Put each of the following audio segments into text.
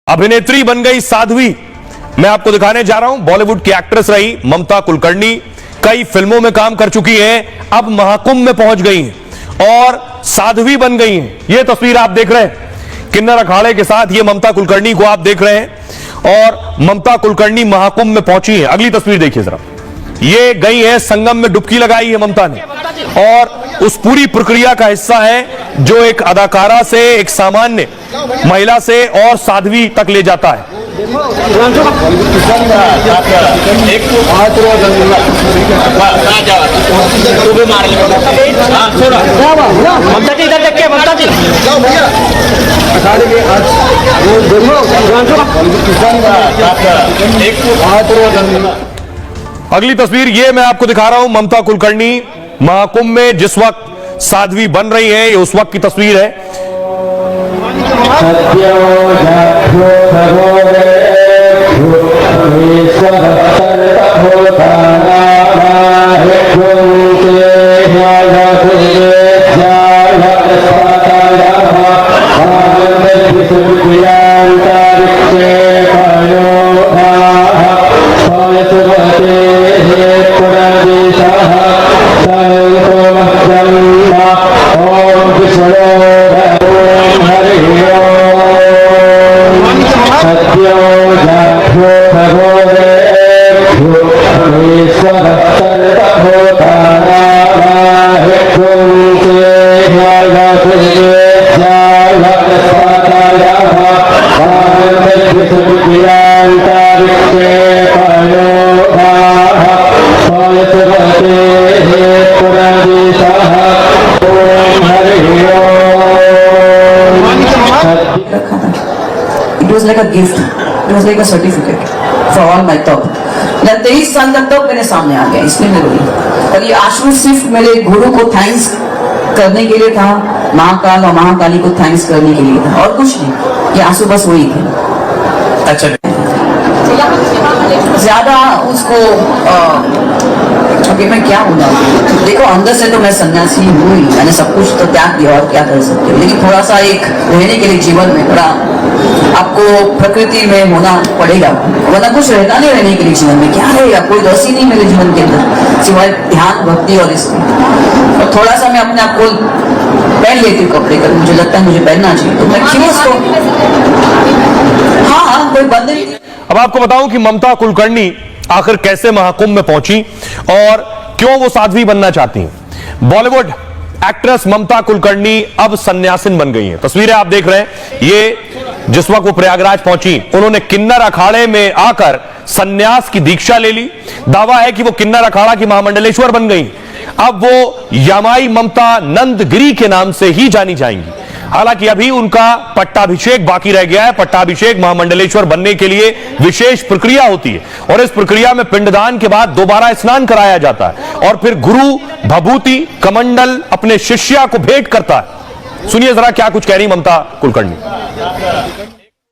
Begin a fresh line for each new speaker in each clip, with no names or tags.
अभिनेत्री बन गई साध्वी। मैं आपको दिखाने जा रहा हूं, बॉलीवुड की एक्ट्रेस रही ममता कुलकर्णी, कई फिल्मों में काम कर चुकी हैं, अब महाकुंभ में पहुंच गई हैं और साध्वी बन गई हैं। यह तस्वीर आप देख रहे हैं किन्नर अखाड़े के साथ, ये ममता कुलकर्णी को आप देख रहे हैं और ममता कुलकर्णी महाकुंभ में पहुंची है। अगली तस्वीर देखिए जरा, ये गई है संगम में, डुबकी लगाई है ममता ने और उस पूरी प्रक्रिया का हिस्सा है जो एक अदाकारा से, एक सामान्य महिला से और साध्वी तक ले जाता है। अगली तस्वीर ये मैं आपको दिखा रहा हूं, ममता कुलकर्णी महाकुंभ में जिस वक्त साध्वी बन रही है, ये उस वक्त की तस्वीर है।
It was like a gift. It was like a certificate for all my top. 23 साल तक तो मेरे सामने आ गया, इसलिए मैं रोई। और ये आंसू सिर्फ मेरे गुरु को थैंक्स करने के लिए था, महाकाल और महाकाली को थैंक्स करने के लिए था, और कुछ नहीं। ये आंसू बस वही थे। अच्छा, ज्यादा उसको मैं क्या बोला, देखो अंदर से तो मैं सन्यासी हूँ ही, मैंने सब कुछ तो त्याग दिया और क्या कर सकते हो, लेकिन थोड़ा सा एक रहने के लिए जीवन में थोड़ा आपको प्रकृति में होना पड़ेगा, वरना कुछ रहता नहीं रहने के लिए जीवन में। क्या रहेगा, कोई रस ही नहीं मेरे जीवन के अंदर सिवाय ध्यान, भक्ति और इसके। और थोड़ा सा मैं अपने आप को पहन लेती हूँ कपड़े कर, मुझे लगता है मुझे पहनना चाहिए, तो मैं क्यों उसको, हाँ कोई बंद नहीं।
अब आपको बताऊं कि ममता कुलकर्णी आखिर कैसे महाकुंभ में पहुंची और क्यों वो साध्वी बनना चाहती हैं। बॉलीवुड एक्ट्रेस ममता कुलकर्णी अब सन्यासिन बन गई हैं। तस्वीरें आप देख रहे हैं, ये जिस वक्त वो प्रयागराज पहुंची, उन्होंने किन्नर अखाड़े में आकर सन्यास की दीक्षा ले ली। दावा है कि वो किन्नर अखाड़ा की महामंडलेश्वर बन गई। अब वो यमाई ममता नंदगिरी के नाम से ही जानी जाएंगी। हालांकि अभी उनका पट्टाभिषेक बाकी रह गया है। पट्टाभिषेक महामंडलेश्वर बनने के लिए विशेष प्रक्रिया होती है और इस प्रक्रिया में पिंडदान के बाद दोबारा स्नान कराया जाता है और फिर गुरु भभूति कमंडल अपने शिष्या को भेंट करता है। सुनिए जरा क्या कुछ कह रही ममता कुलकर्णी।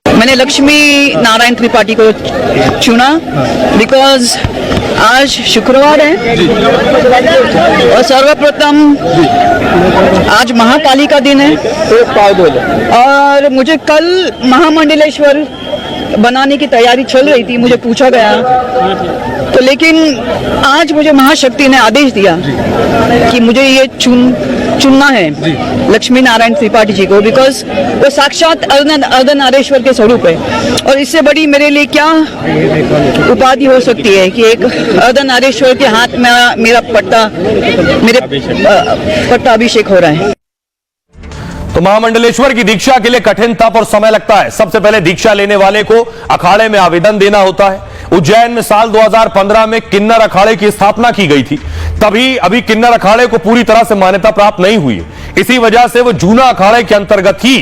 मैंने लक्ष्मी नारायण त्रिपाठी को चुना बिकॉज आज शुक्रवार है और सर्वप्रथम आज महाकाली का दिन है और मुझे कल महामंडलेश्वर बनाने की तैयारी चल रही थी, मुझे पूछा गया तो, लेकिन आज मुझे महाशक्ति ने आदेश दिया कि मुझे ये चुनना है लक्ष्मी नारायण त्रिपाठी जी को, बिकॉज वो साक्षात अर्धनारीश्वर के स्वरूप है और इससे बड़ी मेरे लिए क्या उपाधि हो सकती है कि एक अर्धनारीश्वर के हाथ में मेरा पट्टाभिषेक हो रहा है।
तो महामंडलेश्वर की दीक्षा के लिए कठिन तप और समय लगता है। सबसे पहले दीक्षा लेने वाले को अखाड़े में आवेदन देना होता है। उज्जैन में साल 2015 में किन्नर अखाड़े की स्थापना की गई थी, तभी अभी किन्नर अखाड़े को पूरी तरह से मान्यता प्राप्त नहीं हुई है। इसी वजह से वो जूना अखाड़े के अंतर्गत ही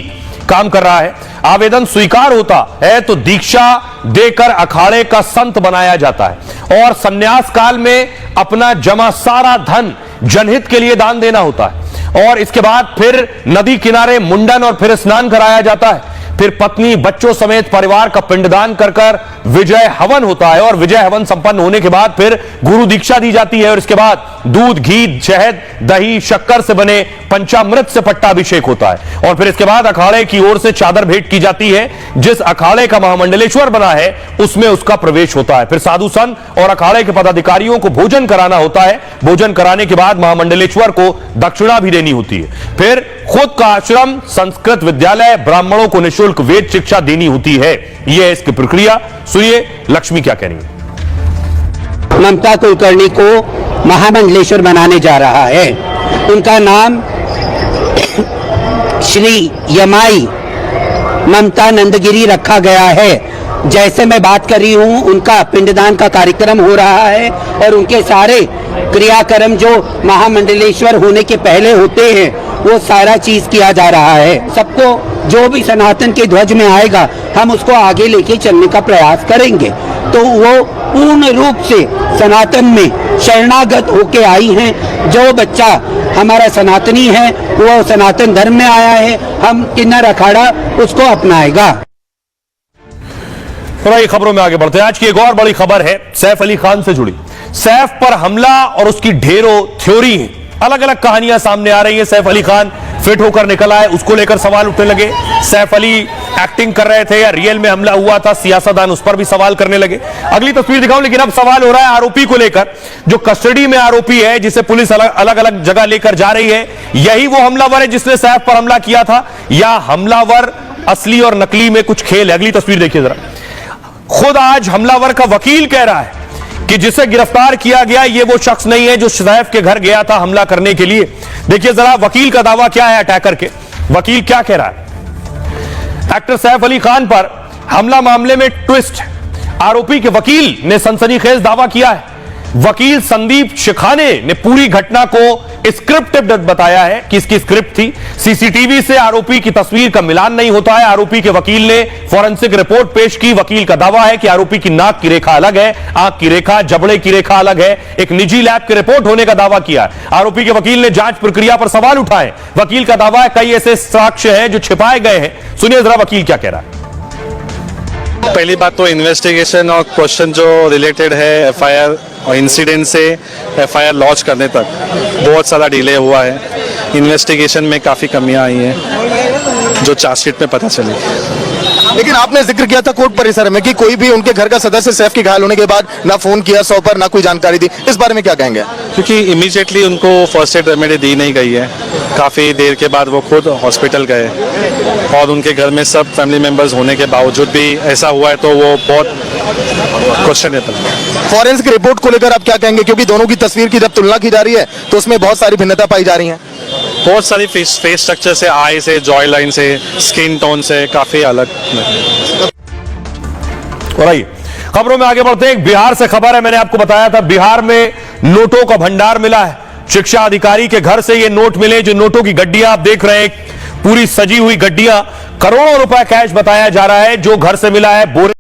काम कर रहा है। आवेदन स्वीकार होता है तो दीक्षा देकर अखाड़े का संत बनाया जाता है और संन्यास काल में अपना जमा सारा धन जनहित के लिए दान देना होता है और इसके बाद फिर नदी किनारे मुंडन और फिर स्नान कराया जाता है। फिर पत्नी बच्चों समेत परिवार का पिंडदान कर कर विजय हवन होता है और विजय हवन संपन्न होने के बाद फिर गुरु दीक्षा दी जाती है और इसके बाद दूध, घी, शहद, दही, शक्कर से बने पंचामृत से पट्टाभिषेक होता है और फिर इसके बाद अखाड़े की ओर से चादर भेंट की जाती है। जिस अखाड़े का महामंडलेश्वर बना है उसमें उसका प्रवेश होता है। फिर साधु संत और अखाड़े के पदाधिकारियों को भोजन कराना होता है। भोजन कराने के बाद महामंडलेश्वर को दक्षिणा भी देनी होती है। फिर खुद का आश्रम, संस्कृत विद्यालय, ब्राह्मणों को निःशुल्क वेद शिक्षा देनी होती है। यह है इसकी प्रक्रिया। सुनिए लक्ष्मी क्या कह रही है।
ममता कुलकर्णी को महामंडलेश्वर बनाने जा रहा है। उनका नाम श्री यमाई ममता नंदगिरी रखा गया है। जैसे मैं बात कर रही हूँ उनका पिंडदान का कार्यक्रम हो रहा है और उनके सारे क्रियाक्रम जो महामंडलेश्वर होने के पहले होते हैं वो सारा चीज किया जा रहा है। सबको जो भी सनातन के ध्वज में आएगा हम उसको आगे लेके चलने का प्रयास करेंगे। तो वो पूर्ण रूप से सनातन में शरणागत होके आई हैं। जो बच्चा हमारा सनातनी है वो सनातन धर्म में आया है, हम किन्नर अखाड़ा उसको अपनाएगा।
थोड़ा खबरों में आगे बढ़ते हैं। आज की एक और बड़ी खबर है सैफ अली खान से जुड़ी। सैफ पर हमला और उसकी ढेरों थ्योरी हैं। अलग अलग कहानियां सामने आ रही है। सैफ अली खान फिट होकर निकल आए, उसको लेकर सवाल उठने लगे। सैफ अली एक्टिंग कर रहे थे या रियल में हमला हुआ था, सियासतदान उस पर भी सवाल करने लगे। अगली तस्वीर दिखाऊं, लेकिन अब सवाल हो रहा है आरोपी को लेकर। जो कस्टडी में आरोपी है जिसे पुलिस अलग अलग जगह लेकर जा रही है, यही वो हमलावर है जिसने सैफ पर हमला किया था या हमलावर असली और नकली में कुछ खेल है। अगली तस्वीर देखिए जरा। खुद आज हमलावर का वकील कह रहा है कि जिसे गिरफ्तार किया गया ये वो शख्स नहीं है जो सैफ के घर गया था हमला करने के लिए। देखिए जरा वकील का दावा क्या है अटैकर के। वकील क्या कह रहा है। एक्टर सैफ अली खान पर हमला मामले में ट्विस्ट। आरोपी के वकील ने सनसनीखेज दावा किया है। वकील संदीप शिखाने ने पूरी घटना को स्क्रिप्टेड बताया है कि इसकी स्क्रिप्ट थी। सीसीटीवी से आरोपी की तस्वीर का मिलान नहीं होता है। आरोपी के वकील ने फॉरेंसिक रिपोर्ट पेश की। वकील का दावा है कि आरोपी की नाक की रेखा अलग है, आंख की रेखा, जबड़े की रेखा अलग है। एक निजी लैब की रिपोर्ट होने का दावा किया है। आरोपी के वकील ने जांच प्रक्रिया पर सवाल उठाए। वकील का दावा है कई ऐसे साक्ष्य हैं जो छिपाए गए हैं। सुनिए जरा वकील क्या कह रहा है।
पहली बात तो इन्वेस्टिगेशन और क्वेश्चन जो रिलेटेड है एफआईआर और इंसिडेंट से एफआईआर लॉन्च करने तक बहुत सारा डिले हुआ है। इन्वेस्टिगेशन में काफ़ी कमियां आई हैं जो चार्जशीट में पता चली।
लेकिन आपने जिक्र किया था कोर्ट परिसर में कि कोई भी उनके घर का सदस्य सैफ के घायल होने के बाद ना फोन किया 100 पर, ना कोई जानकारी दी। इस बारे में क्या कहेंगे।
क्योंकि इमीडिएटली उनको फर्स्ट एड रेमेडी दी नहीं गई है। काफ़ी देर के बाद वो खुद हॉस्पिटल गए और उनके घर में सब फैमिली मेंबर्स होने के बावजूद भी ऐसा हुआ है तो वो बहुत क्वेश्चनेबल है।
फॉरेंसिक रिपोर्ट को लेकर आप क्या कहेंगे, क्योंकि दोनों की तस्वीर की जब तुलना की जा रही है तो उसमें बहुत सारी भिन्नता पाई जा रही है।
बहुत सारी फेस स्ट्रक्चर से, आई से, जॉय लाइन से, स्किन टोन से काफ़ी अलग।
और आइए खबरों में आगे बढ़ते हैं। बिहार से खबर है। मैंने आपको बताया था बिहार में नोटों का भंडार मिला है। शिक्षा अधिकारी के घर से ये नोट मिले। जो नोटों की गड्डियां आप देख रहे हैं, पूरी सजी हुई गड्डियां, करोड़ों रुपए कैश बताया जा रहा है जो घर से मिला है। बोरे